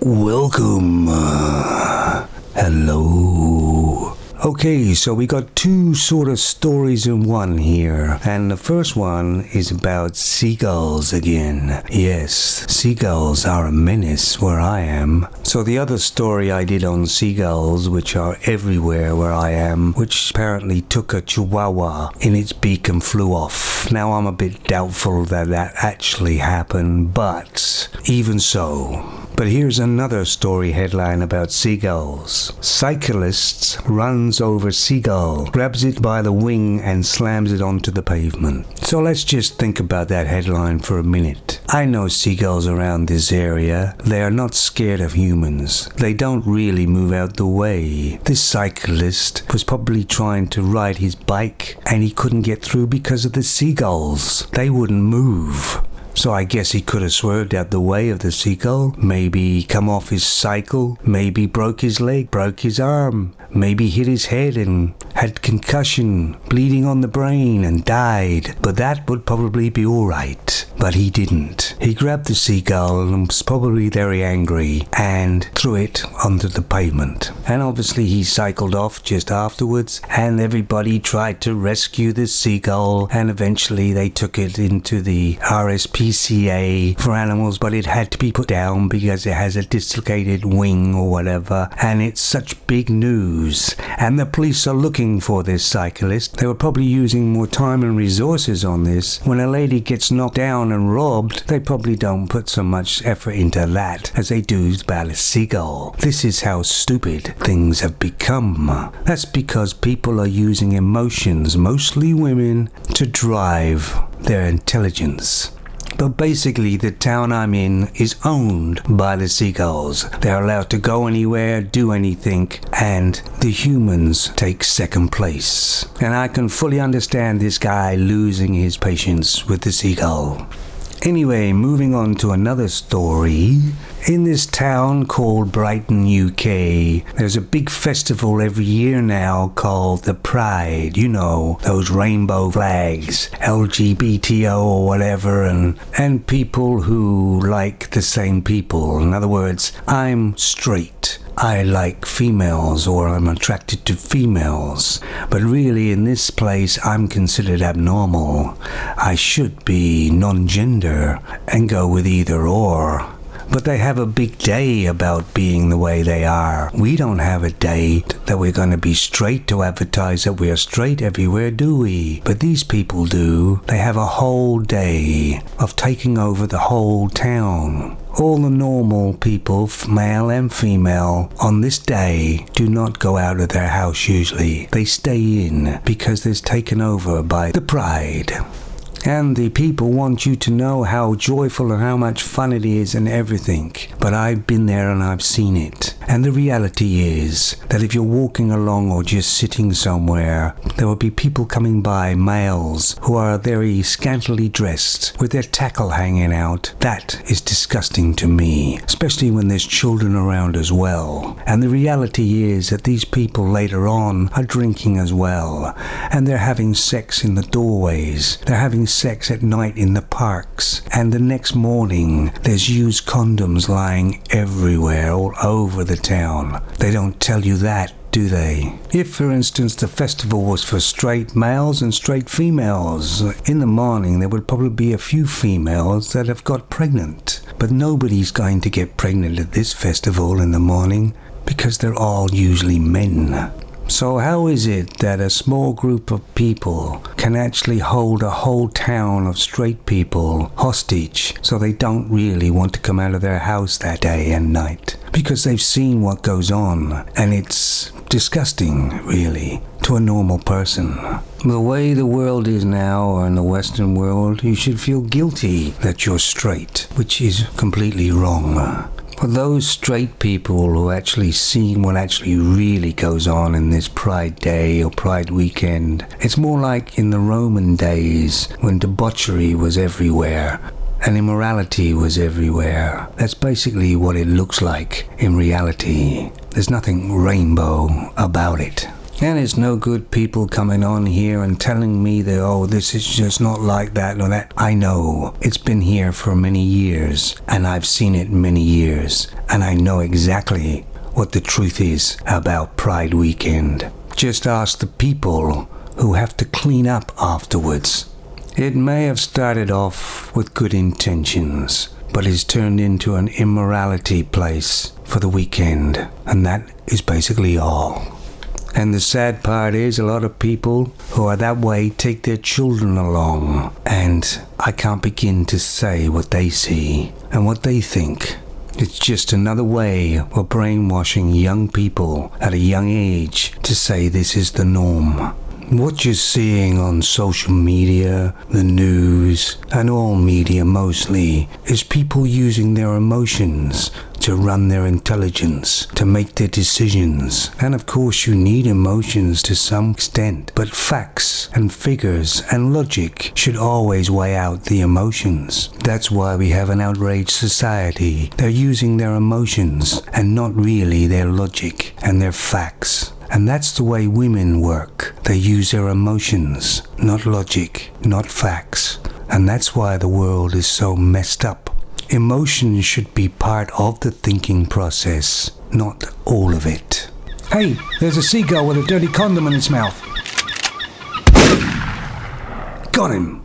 Welcome. Hello. Okay, so we got two sort of stories in one here. And the first one is about seagulls again. Yes, seagulls are a menace where I am. So the other story I did on seagulls, which are everywhere where I am, which apparently took a chihuahua in its beak and flew off. Now I'm a bit doubtful that actually happened, but even so. But here's another story headline about seagulls. Cyclist runs over seagull, grabs it by the wing and slams it onto the pavement. So let's just think about that headline for a minute. I know seagulls around this area. They are not scared of humans. They don't really move out the way. This cyclist was probably trying to ride his bike and he couldn't get through because of the seagulls. They wouldn't move. So I guess he could have swerved out the way of the seagull, maybe come off his cycle, maybe broke his leg, broke his arm, maybe hit his head and had concussion, bleeding on the brain and died. But that would probably be alright. But he didn't. He grabbed the seagull and was probably very angry and threw it onto the pavement. And obviously he cycled off just afterwards and everybody tried to rescue the seagull and eventually they took it into the RSPCA for animals, but it had to be put down because it has a dislocated wing or whatever, and it's such big news. And the police are looking for this cyclist. They were probably using more time and resources on this. When a lady gets knocked down and robbed, they probably don't put so much effort into that as they do about a seagull. This is how stupid things have become. That's because people are using emotions, mostly women, to drive their intelligence. But basically the town I'm in is owned by the seagulls. They're allowed to go anywhere, do anything, and the humans take second place. And I can fully understand this guy losing his patience with the seagull. Anyway, moving on to another story. In this town called Brighton, UK, there's a big festival every year now called the Pride. You know, those rainbow flags, LGBTO or whatever, and people who like the same people. In other words, I'm straight. I like females or I'm attracted to females. But really in this place I'm considered abnormal. I should be non-gender and go with either or. But they have a big day about being the way they are. We don't have a day that we're going to be straight to advertise that we're straight everywhere, do we? But these people do. They have a whole day of taking over the whole town. All the normal people, male and female, on this day do not go out of their house usually. They stay in because they're taken over by the Pride. And the people want you to know how joyful and how much fun it is and everything. But I've been there and I've seen it. And the reality is that if you're walking along or just sitting somewhere, there will be people coming by, males, who are very scantily dressed with their tackle hanging out. That is disgusting to me, especially when there's children around as well. And the reality is that these people later on are drinking as well. And they're having sex in the doorways. They're having sex at night in the parks, and the next morning there's used condoms lying everywhere all over the town. They don't tell you that, do they? If, for instance, the festival was for straight males and straight females, in the morning there would probably be a few females that have got pregnant. But nobody's going to get pregnant at this festival in the morning because they're all usually men. So how is it that a small group of people can actually hold a whole town of straight people hostage so they don't really want to come out of their house that day and night? Because they've seen what goes on and it's disgusting, really, to a normal person. The way the world is now, or in the Western world, you should feel guilty that you're straight, which is completely wrong. For those straight people who actually see what actually really goes on in this Pride Day or Pride Weekend, it's more like in the Roman days when debauchery was everywhere and immorality was everywhere. That's basically what it looks like in reality. There's nothing rainbow about it. And it's no good people coming on here and telling me that, oh, this is just not like that or that. I know. It's been here for many years, and I've seen it many years, and I know exactly what the truth is about Pride Weekend. Just ask the people who have to clean up afterwards. It may have started off with good intentions, but it's turned into an immorality place for the weekend, and that is basically all. And the sad part is a lot of people who are that way take their children along, and I can't begin to say what they see and what they think. It's just another way of brainwashing young people at a young age to say this is the norm. What you're seeing on social media, the news, and all media mostly, is people using their emotions to run their intelligence, to make their decisions. And of course you need emotions to some extent, but facts and figures and logic should always weigh out the emotions. That's why we have an outraged society. They're using their emotions and not really their logic and their facts. And that's the way women work. They use their emotions, not logic, not facts. And that's why the world is so messed up. Emotions should be part of the thinking process, not all of it. Hey, there's a seagull with a dirty condom in its mouth. Got him.